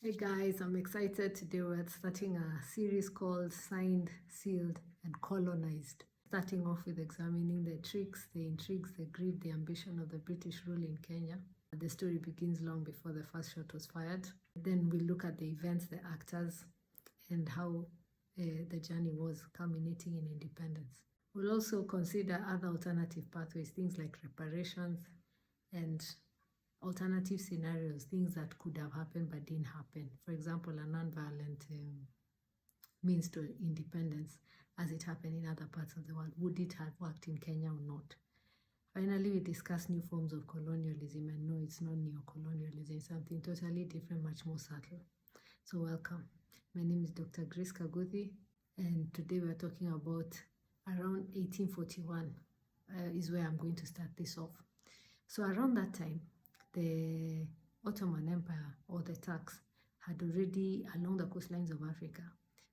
Hey guys, I'm excited. Today we're starting a series called Signed, Sealed, and Colonized. Starting off with examining the tricks, the intrigues, the greed, the ambition of the British rule in Kenya. The story begins long before the first shot was fired. Then we look at the events, the actors, and how the journey was culminating in independence. We'll also consider other alternative pathways, things like reparations and alternative scenarios, things that could have happened but didn't happen. For example, a non-violent means to independence as it happened in other parts of the world. Would it have worked in Kenya or not? Finally, we discuss new forms of colonialism, and no, it's not neo-colonialism, it's something totally different, much more subtle. So welcome. My name is Dr. Grace Kaguthi, and today we're talking about around 1841 is where I'm going to start this off. So around that time, the Ottoman Empire, or the Turks, had already, along the coastlines of Africa,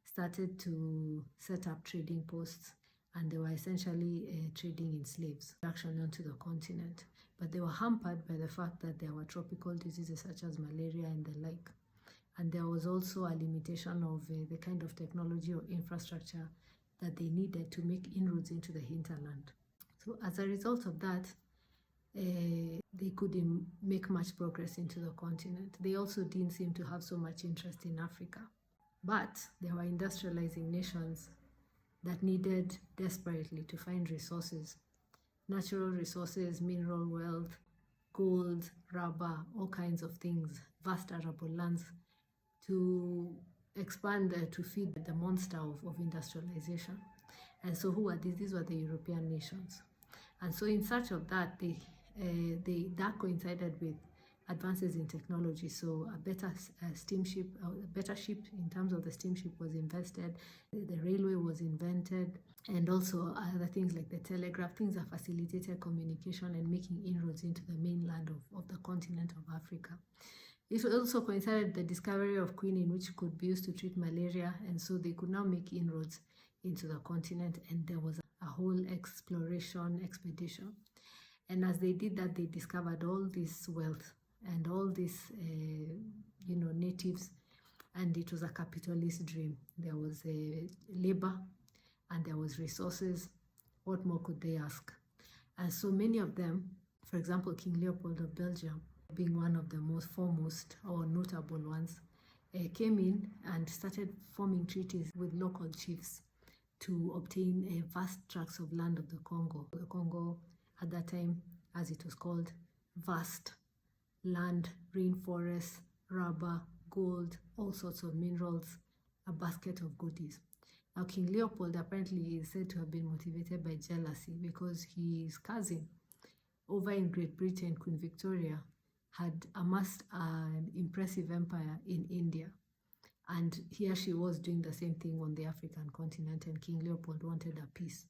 started to set up trading posts, and they were essentially trading in slaves, actually onto the continent. But they were hampered by the fact that there were tropical diseases such as malaria and the like. And there was also a limitation of the kind of technology or infrastructure that they needed to make inroads into the hinterland. So as a result of that, they couldn't make much progress into the continent. They also didn't seem to have so much interest in Africa. But there were industrializing nations that needed desperately to find resources, natural resources, mineral wealth, gold, rubber, all kinds of things, vast arable lands to expand, to feed the monster of industrialization. And so who were these? These were the European nations. And so in search of that, that coincided with advances in technology. So a better steamship, a better ship in terms of the steamship was invested, the railway was invented, and also other things like the telegraph, things that facilitated communication and making inroads into the mainland of the continent of Africa. It also coincided with the discovery of quinine, which could be used to treat malaria, and so they could now make inroads into the continent, and there was a whole exploration expedition. And as they did that, they discovered all this wealth and all these, natives, and it was a capitalist dream. There was labor and there was resources. What more could they ask? And so many of them, for example, King Leopold of Belgium, being one of the most foremost or notable ones, came in and started forming treaties with local chiefs to obtain vast tracts of land of the Congo. The Congo, at that time, as it was called, vast land, rainforests, rubber, gold, all sorts of minerals, a basket of goodies. Now, King Leopold apparently is said to have been motivated by jealousy because his cousin over in Great Britain, Queen Victoria, had amassed an impressive empire in India. And here she was doing the same thing on the African continent, and King Leopold wanted a peace.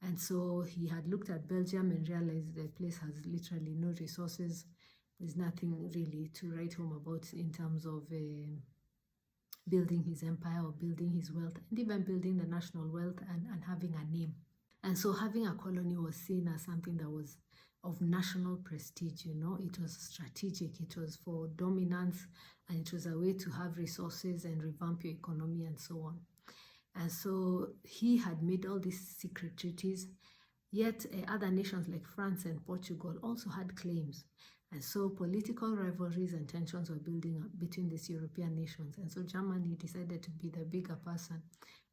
And so he had looked at Belgium and realized the place has literally no resources. There's nothing really to write home about in terms of building his empire or building his wealth, and even building the national wealth and having a name. And so having a colony was seen as something that was of national prestige, it was strategic, it was for dominance, and it was a way to have resources and revamp your economy and so on. And so he had made all these secret treaties, yet other nations like France and Portugal also had claims. And so political rivalries and tensions were building up between these European nations. And so Germany decided to be the bigger person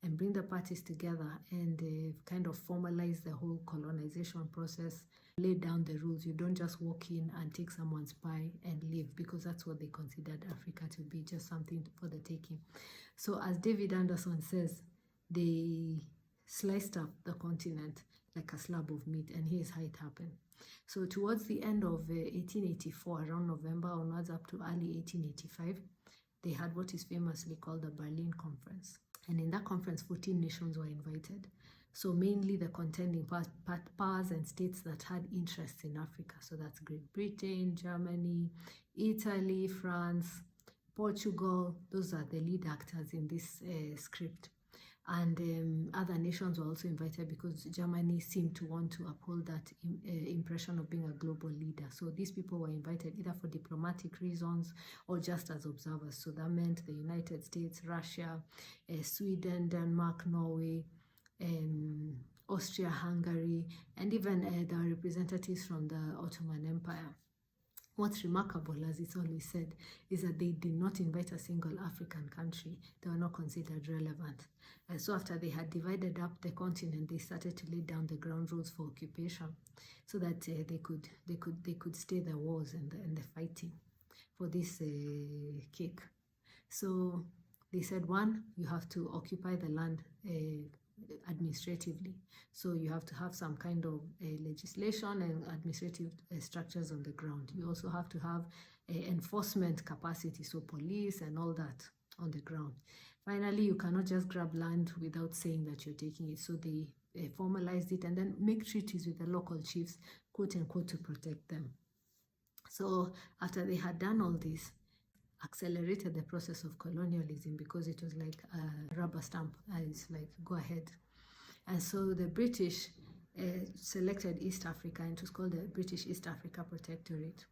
and bring the parties together and kind of formalize the whole colonization process, lay down the rules. You don't just walk in and take someone's pie and leave, because that's what they considered Africa to be, just something for the taking. So as David Anderson says, they sliced up the continent like a slab of meat, and here's how it happened. So towards the end of 1884, around November onwards up to early 1885, they had what is famously called the Berlin Conference. And in that conference, 14 nations were invited. So mainly the contending powers and states that had interests in Africa. So that's Great Britain, Germany, Italy, France, Portugal. Those are the lead actors in this script. and other nations were also invited because Germany seemed to want to uphold that impression of being a global leader. So these people were invited either for diplomatic reasons or just as observers. So that meant the United States, Russia, Sweden, Denmark, Norway, Austria-Hungary, and even the representatives from the Ottoman Empire. What's remarkable, as it's always said, is that they did not invite a single African country. They were not considered relevant. And so after they had divided up the continent, they started to lay down the ground rules for occupation so that they could stay the wars and the fighting for this cake. So they said, one, you have to occupy the land administratively. So you have to have some kind of legislation and administrative structures on the ground. You also have to have enforcement capacity, so police and all that on the ground. Finally, you cannot just grab land without saying that you're taking it. So they formalized it and then make treaties with the local chiefs, quote unquote, to protect them. So after they had done all this, accelerated the process of colonialism because it was like a rubber stamp. It's like, go ahead. And so the British selected East Africa, and it was called the British East Africa Protectorate.